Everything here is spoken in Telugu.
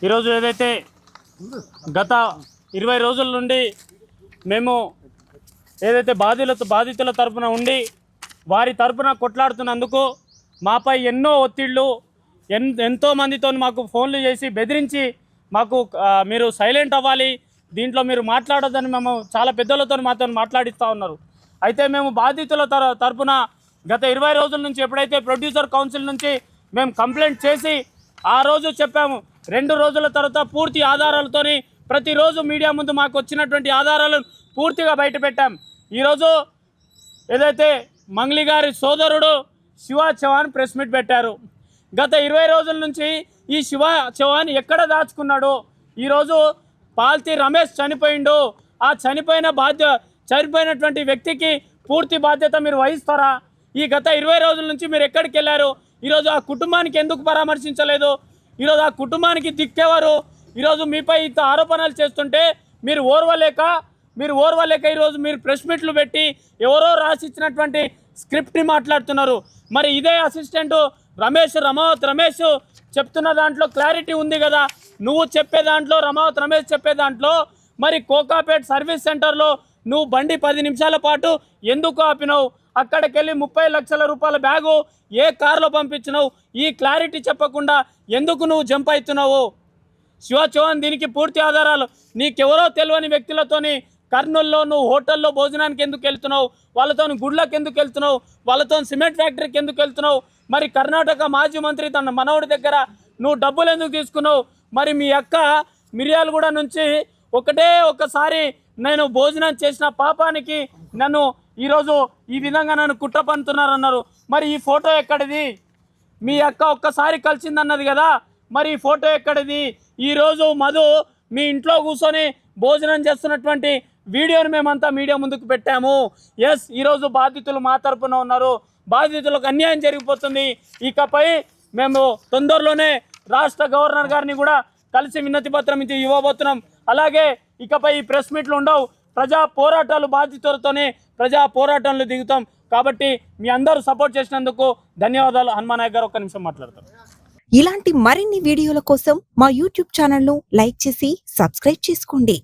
ఈరోజు ఏదైతే గత 20 రోజుల నుండి మేము ఏదైతే బాధితుల తరపున ఉండి వారి తరపున కొట్లాడుతున్నందుకు మాపై ఎన్నో ఒత్తిళ్లు ఎంతో మందితో మాకు ఫోన్లు చేసి బెదిరించి మాకు మీరు సైలెంట్ అవ్వాలి, దీంట్లో మీరు మాట్లాడొద్దని మేము చాలా పెద్దలతో మాతో మాట్లాడిస్తూ ఉన్నారు. అయితే మేము బాధితుల తరపున గత 20 రోజుల నుంచి ఎప్పుడైతే ప్రొడ్యూసర్ కౌన్సిల్ నుంచి మేము కంప్లైంట్ చేసి ఆ రోజు చెప్పాము, 2 రోజుల తర్వాత పూర్తి ఆధారాలతోని ప్రతిరోజు మీడియా ముందు మాకు వచ్చినటువంటి ఆధారాలను పూర్తిగా బయటపెట్టాం. ఈరోజు ఏదైతే మంగ్లీ గారి సోదరుడు శివ చౌహాన్ ప్రెస్ మీట్ పెట్టారు. గత 20 రోజుల నుంచి ఈ శివ చౌహాన్ ఎక్కడ దాచుకున్నాడు? ఈరోజు పాల్తీ రమేష్ చనిపోయిండు. ఆ చనిపోయినటువంటి వ్యక్తికి పూర్తి బాధ్యత మీరు వహిస్తారా? ఈ గత 20 రోజుల నుంచి మీరు ఎక్కడికి వెళ్ళారు? ఈరోజు ఆ కుటుంబానికి ఎందుకు పరామర్శించలేదు? ఈరోజు ఆ కుటుంబానికి దిక్కేవారు? ఈరోజు మీపై ఇంత ఆరోపణలు చేస్తుంటే మీరు ఓర్వలేక ఈరోజు మీరు ప్రెస్ మీట్లు పెట్టి ఎవరో రాసిచ్చినటువంటి స్క్రిప్ట్ని మాట్లాడుతున్నారు. మరి ఇదే అసిస్టెంట్ రమావత్ రమేష్ చెప్తున్న దాంట్లో క్లారిటీ ఉంది కదా. నువ్వు చెప్పే దాంట్లో, రమావత్ రమేష్ చెప్పే దాంట్లో, మరి కోకాపేట్ సర్వీస్ సెంటర్లో నువ్వు బండి 10 నిమిషాల పాటు ఎందుకు ఆపినావు? అక్కడికి వెళ్ళి 30 లక్షల రూపాయల బ్యాగు ఏ కారులో పంపించినావు? ఈ క్లారిటీ చెప్పకుండా ఎందుకు నువ్వు జంప్ అవుతున్నావు? శివ చౌహాన్ దీనికి పూర్తి ఆధారాలు. నీకెవరో తెలియని వ్యక్తులతోని కర్నూల్లో నువ్వు హోటల్లో భోజనానికి ఎందుకు వెళ్తున్నావు? వాళ్ళతో గుడ్లకు ఎందుకు వెళ్తున్నావు? వాళ్ళతో సిమెంట్ ఫ్యాక్టరీకి ఎందుకు వెళ్తున్నావు? మరి కర్ణాటక మాజీ మంత్రి తన మనవడి దగ్గర నువ్వు డబ్బులు ఎందుకు తీసుకున్నావు? మరి మీ అక్క మిర్యాలగూడ నుంచి ఒక్కసారి నేను భోజనం చేసిన పాపానికి నన్ను ఈరోజు ఈ విధంగా నన్ను కుట్ర పన్నుతున్నారన్నారు. మరి ఈ ఫోటో ఎక్కడిది? మీ అక్క ఒక్కసారి కలిసిందన్నది కదా, మరి ఈ ఫోటో ఎక్కడిది? ఈరోజు మధు మీ ఇంట్లో కూర్చొని భోజనం చేస్తున్నటువంటి వీడియోని మేమంతా మీడియా ముందుకు పెట్టాము. ఎస్, ఈరోజు బాధితులు మా తరపున ఉన్నారు. బాధితులకు అన్యాయం జరిగిపోతుంది. ఇకపై మేము తొందరలోనే రాష్ట్ర గవర్నర్ గారిని కూడా కలిసి వినతి పత్రం ఇవ్వబోతున్నాం. అలాగే ఇకపై ఈ ప్రెస్ మీట్లు ఉండవు. ప్రజా పోరాటాలు బాధితులతోనే ప్రజా పోరాటంలో దిగుతాం. కాబట్టి మీ అందరూ సపోర్ట్ చేసినందుకు ధన్యవాదాలు. హనుమానాయక్ గారు ఒక్క నిమిషం మాట్లాడతారు. ఇలాంటి మరిన్ని వీడియోల కోసం మా యూట్యూబ్ ఛానల్ను లైక్ చేసి సబ్స్క్రైబ్ చేసుకోండి.